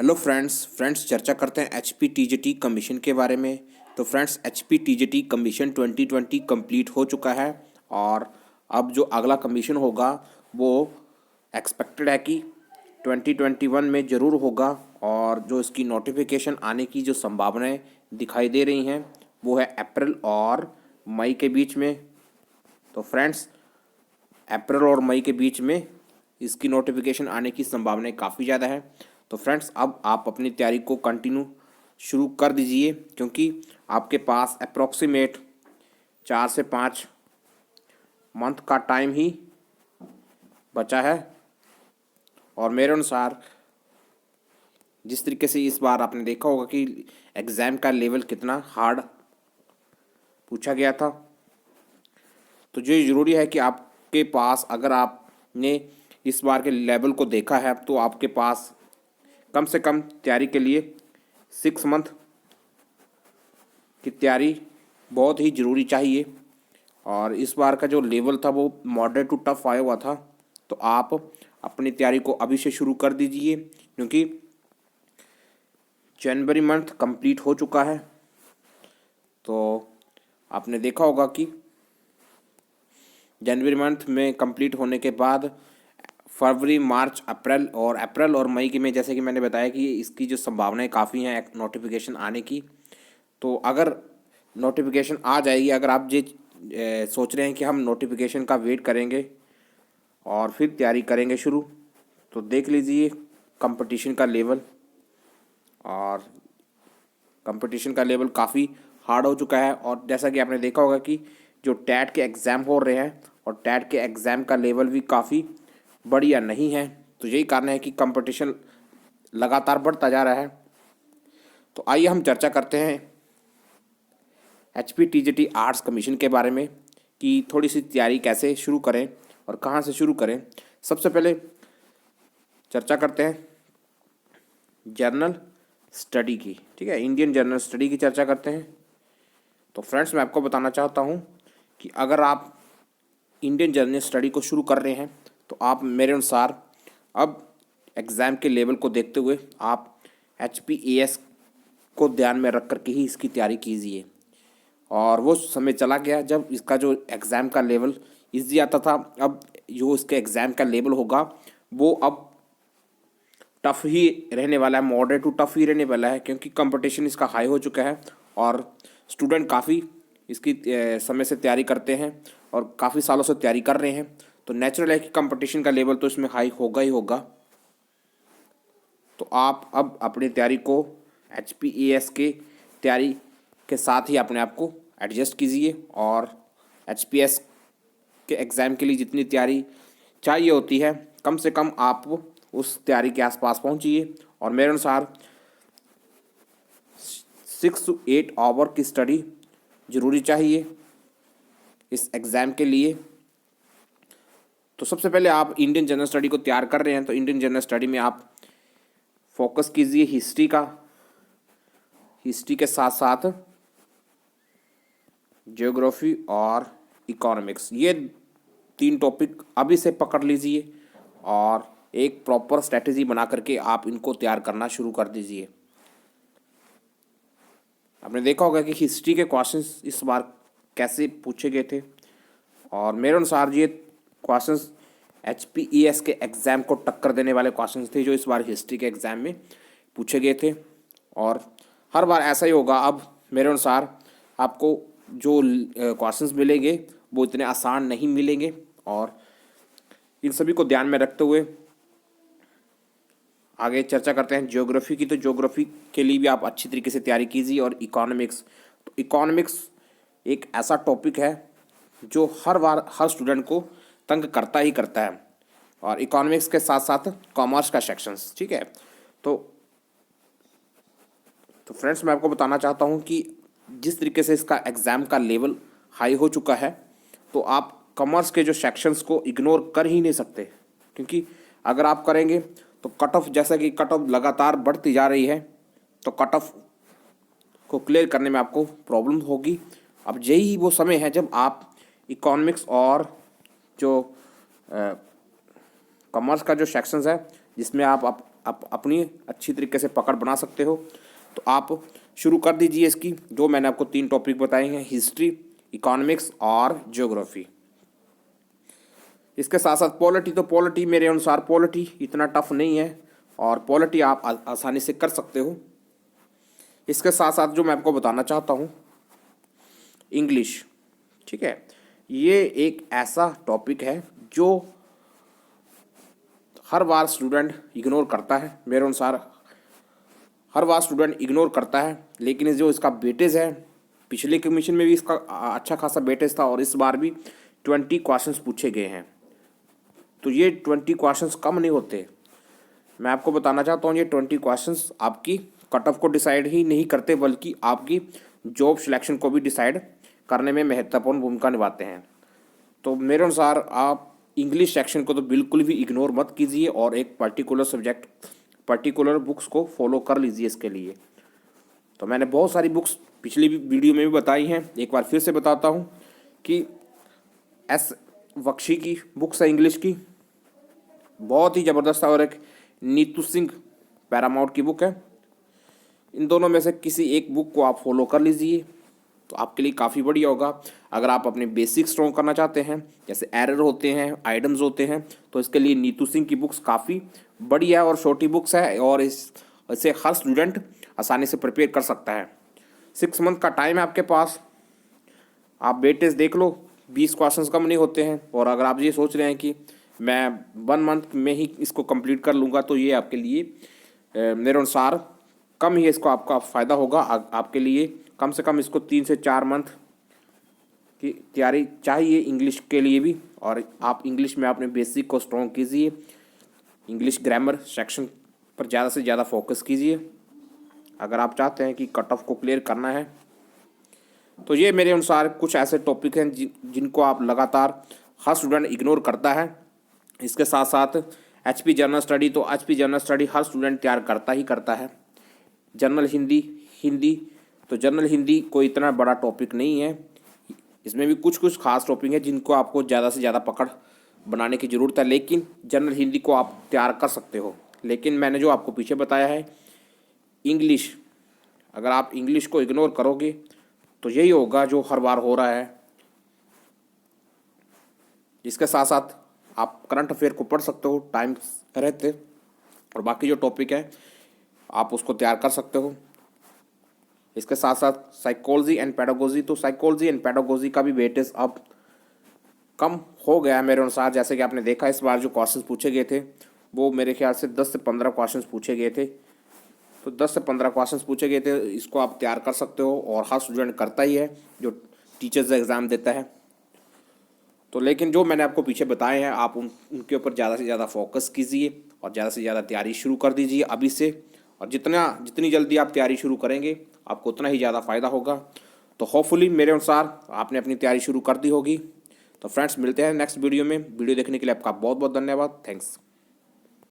Hello friends चर्चा करते हैं HPTGT कमीशन के बारे में। तो फ्रेंड्स HPTGT कमीशन 2020 कंप्लीट हो चुका है और अब जो अगला कमीशन होगा वो एक्सपेक्टेड है कि 2021 में ज़रूर होगा। और जो इसकी नोटिफिकेशन आने की जो संभावनाएं दिखाई दे रही हैं वो है अप्रैल और मई के बीच में। तो फ्रेंड्स अप्रैल और मई के बीच में इसकी नोटिफिकेशन आने की संभावनाएं काफ़ी ज़्यादा है। तो फ्रेंड्स अब आप अपनी तैयारी को कंटिन्यू शुरू कर दीजिए, क्योंकि आपके पास अप्रॉक्सीमेट 4 से 5 मंथ का टाइम ही बचा है। और मेरे अनुसार जिस तरीके से इस बार आपने देखा होगा कि एग्ज़ाम का लेवल कितना हार्ड पूछा गया था, तो जो ज़रूरी है कि आपके पास, अगर आपने इस बार के लेवल को देखा है तो आपके पास कम से कम तैयारी के लिए 6 मंथ की तैयारी बहुत ही ज़रूरी चाहिए। और इस बार का जो लेवल था वो मॉडरेट टू टफ आया हुआ था। तो आप अपनी तैयारी को अभी से शुरू कर दीजिए, क्योंकि जनवरी मंथ कंप्लीट हो चुका है। तो आपने देखा होगा कि जनवरी मंथ में कंप्लीट होने के बाद फरवरी, मार्च, अप्रैल और मई के में, जैसे कि मैंने बताया कि इसकी जो संभावनाएं काफ़ी हैं नोटिफिकेशन आने की। तो अगर नोटिफिकेशन आ जाएगी, अगर आप ये सोच रहे हैं कि हम नोटिफिकेशन का वेट करेंगे और फिर तैयारी करेंगे शुरू, तो देख लीजिए कंपटीशन का लेवल। और कंपटीशन का लेवल काफ़ी हार्ड हो चुका है। और जैसा कि आपने देखा होगा कि जो टैट के एग्ज़ाम हो रहे हैं और टैट के एग्ज़ाम का लेवल भी काफ़ी बढ़िया नहीं है। तो यही कारण है कि कंपटीशन लगातार बढ़ता जा रहा है। तो आइए हम चर्चा करते हैं HPTGT आर्ट्स कमीशन के बारे में कि थोड़ी सी तैयारी कैसे शुरू करें और कहाँ से शुरू करें। सबसे पहले चर्चा करते हैं जर्नल स्टडी की, ठीक है, इंडियन जर्नल स्टडी की चर्चा करते हैं। तो फ्रेंड्स मैं आपको बताना चाहता हूँ कि अगर आप इंडियन जर्नल स्टडी को शुरू कर रहे हैं तो आप मेरे अनुसार अब एग्ज़ाम के लेवल को देखते हुए आप HPAS को ध्यान में रख कर के ही इसकी तैयारी कीजिए। और वो समय चला गया जब इसका जो एग्ज़ाम का लेवल ईजी आता था। अब जो इसके एग्ज़ाम का लेवल होगा वो अब टफ़ ही रहने वाला है, मॉडरेट टू टफ़ ही रहने वाला है, क्योंकि कंपटीशन इसका हाई हो चुका है और स्टूडेंट काफ़ी इसकी समय से तैयारी करते हैं और काफ़ी सालों से तैयारी कर रहे हैं। तो नेचुरल है कि कंपटीशन का लेवल तो इसमें हाई होगा ही होगा। तो आप अब अपनी तैयारी को HPAS के तैयारी के साथ ही अपने आप को एडजस्ट कीजिए और HPAS के एग्ज़ाम के लिए जितनी तैयारी चाहिए होती है कम से कम आप उस तैयारी के आसपास पहुंचिए। और मेरे अनुसार 6 to 8 आवर की स्टडी ज़रूरी चाहिए इस एग्ज़ाम के लिए। तो सबसे पहले आप इंडियन जनरल स्टडी को तैयार कर रहे हैं तो इंडियन जनरल स्टडी में आप फोकस कीजिए हिस्ट्री के साथ साथ ज्योग्राफी और इकोनॉमिक्स, ये 3 टॉपिक अभी से पकड़ लीजिए और एक प्रॉपर स्ट्रैटेजी बना करके आप इनको तैयार करना शुरू कर दीजिए। आपने देखा होगा कि हिस्ट्री के क्वेश्चंस इस बार कैसे पूछे गए थे, और मेरे अनुसार ये क्वेश्चंस HPAS के एग्ज़ाम को टक्कर देने वाले क्वेश्चंस थे जो इस बार हिस्ट्री के एग्ज़ाम में पूछे गए थे। और हर बार ऐसा ही होगा। अब मेरे अनुसार आपको जो क्वेश्चंस मिलेंगे वो इतने आसान नहीं मिलेंगे। और इन सभी को ध्यान में रखते हुए आगे चर्चा करते हैं ज्योग्राफी की। तो ज्योग्राफी के लिए भी आप अच्छी तरीके से तैयारी कीजिए। और इकोनॉमिक्स, तो इकोनॉमिक्स एक ऐसा टॉपिक है जो हर बार हर स्टूडेंट को तंग करता ही करता है। और इकोनॉमिक्स के साथ साथ कॉमर्स का सेक्शंस, ठीक है। तो फ्रेंड्स मैं आपको बताना चाहता हूँ कि जिस तरीके से इसका एग्ज़ाम का लेवल हाई हो चुका है तो आप कॉमर्स के जो सेक्शंस को इग्नोर कर ही नहीं सकते, क्योंकि अगर आप करेंगे तो कट ऑफ, जैसा कि कट ऑफ लगातार बढ़ती जा रही है, तो कट ऑफ को क्लियर करने में आपको प्रॉब्लम होगी। अब यही वो समय है जब आप इकोनॉमिक्स और जो कॉमर्स का जो सेक्शंस है जिसमें आप अपनी अच्छी तरीके से पकड़ बना सकते हो। तो आप शुरू कर दीजिए इसकी। जो मैंने आपको 3 टॉपिक बताए हैं, हिस्ट्री, इकोनॉमिक्स और ज्योग्राफी। इसके साथ साथ पॉलिटी, तो पॉलिटी मेरे अनुसार पॉलिटी इतना टफ नहीं है और पॉलिटी आप आसानी से कर सकते हो। इसके साथ साथ जो मैं आपको बताना चाहता हूँ, इंग्लिश, ठीक है, ये एक ऐसा टॉपिक है जो हर बार स्टूडेंट इग्नोर करता है। मेरे अनुसार हर बार स्टूडेंट इग्नोर करता है, लेकिन जो इसका वेटेज है, पिछले कमीशन में भी इसका अच्छा खासा वेटेज था और इस बार भी 20 क्वेश्चंस पूछे गए हैं। तो ये 20 क्वेश्चंस कम नहीं होते। मैं आपको बताना चाहता हूँ, ये 20 क्वेश्चंस आपकी कट ऑफ को डिसाइड ही नहीं करते, बल्कि आपकी जॉब सिलेक्शन को भी डिसाइड करने में महत्वपूर्ण भूमिका निभाते हैं। तो मेरे अनुसार आप इंग्लिश सेक्शन को तो बिल्कुल भी इग्नोर मत कीजिए और एक पर्टिकुलर सब्जेक्ट, पर्टिकुलर बुक्स को फॉलो कर लीजिए इसके लिए। तो मैंने बहुत सारी बुक्स पिछली वीडियो में भी बताई हैं, एक बार फिर से बताता हूँ कि एस बख्शी की बुक्स है इंग्लिश की, बहुत ही ज़बरदस्त है, और एक नीतू सिंह पैरामाउंट की बुक है। इन दोनों में से किसी एक बुक को आप फॉलो कर लीजिए तो आपके लिए काफ़ी बढ़िया होगा। अगर आप अपने बेसिक स्ट्रॉन्ग करना चाहते हैं, जैसे एरर होते हैं, आइटम्स होते हैं, तो इसके लिए नीतू सिंह की बुक्स काफ़ी बढ़िया और छोटी बुक्स है और इसे हर स्टूडेंट आसानी से प्रिपेयर कर सकता है। 6 मंथ का टाइम है आपके पास, आप वेटेज देख लो, 20 क्वेश्चंस कम नहीं होते हैं। और अगर आप ये सोच रहे हैं कि मैं 1 मंथ में ही इसको कंप्लीट कर लूँगा, तो ये आपके लिए मेरे अनुसार कम ही इसको आपका फ़ायदा होगा। आपके लिए कम से कम इसको 3 से 4 मंथ की तैयारी चाहिए इंग्लिश के लिए भी। और आप इंग्लिश में अपने बेसिक को स्ट्रॉन्ग कीजिए, इंग्लिश ग्रामर सेक्शन पर ज़्यादा से ज़्यादा फोकस कीजिए अगर आप चाहते हैं कि कट ऑफ को क्लियर करना है। तो ये मेरे अनुसार कुछ ऐसे टॉपिक हैं जिनको आप लगातार हर स्टूडेंट इग्नोर करता है। इसके साथ साथ HP जनरल स्टडी, तो HP जनरल स्टडी हर स्टूडेंट तैयार करता ही करता है। जनरल हिंदी तो जनरल हिंदी कोई इतना बड़ा टॉपिक नहीं है, इसमें भी कुछ कुछ खास टॉपिक है जिनको आपको ज़्यादा से ज़्यादा पकड़ बनाने की ज़रूरत है, लेकिन जनरल हिंदी को आप तैयार कर सकते हो। लेकिन मैंने जो आपको पीछे बताया है इंग्लिश, अगर आप इंग्लिश को इग्नोर करोगे तो यही होगा जो हर बार हो रहा है। इसके साथ साथ आप करंट अफेयर को पढ़ सकते हो टाइम रहते, और बाकी जो टॉपिक है आप उसको तैयार कर सकते हो। इसके साथ साथ साइकोलॉजी एंड पेडागोजी, तो साइकोलॉजी एंड पेडागोजी का भी वेटेज अब कम हो गया है मेरे अनुसार। जैसे कि आपने देखा इस बार जो क्वेश्चंस पूछे गए थे वो मेरे ख्याल से 10 से 15 क्वेश्चंस पूछे गए थे। तो 10 से 15 क्वेश्चंस पूछे गए थे, इसको आप तैयार कर सकते हो और हर स्टूडेंट करता ही है जो टीचर्स एग्ज़ाम देता है। तो लेकिन जो मैंने आपको पीछे बताए हैं आप उनके ऊपर ज़्यादा से ज़्यादा फोकस कीजिए और ज़्यादा से ज़्यादा तैयारी शुरू कर दीजिए अभी से। और जितनी जल्दी आप तैयारी शुरू करेंगे आपको उतना ही ज़्यादा फ़ायदा होगा। तो होपफुली मेरे अनुसार आपने अपनी तैयारी शुरू कर दी होगी। तो फ्रेंड्स, मिलते हैं नेक्स्ट वीडियो में। वीडियो देखने के लिए आपका बहुत बहुत धन्यवाद। थैंक्स।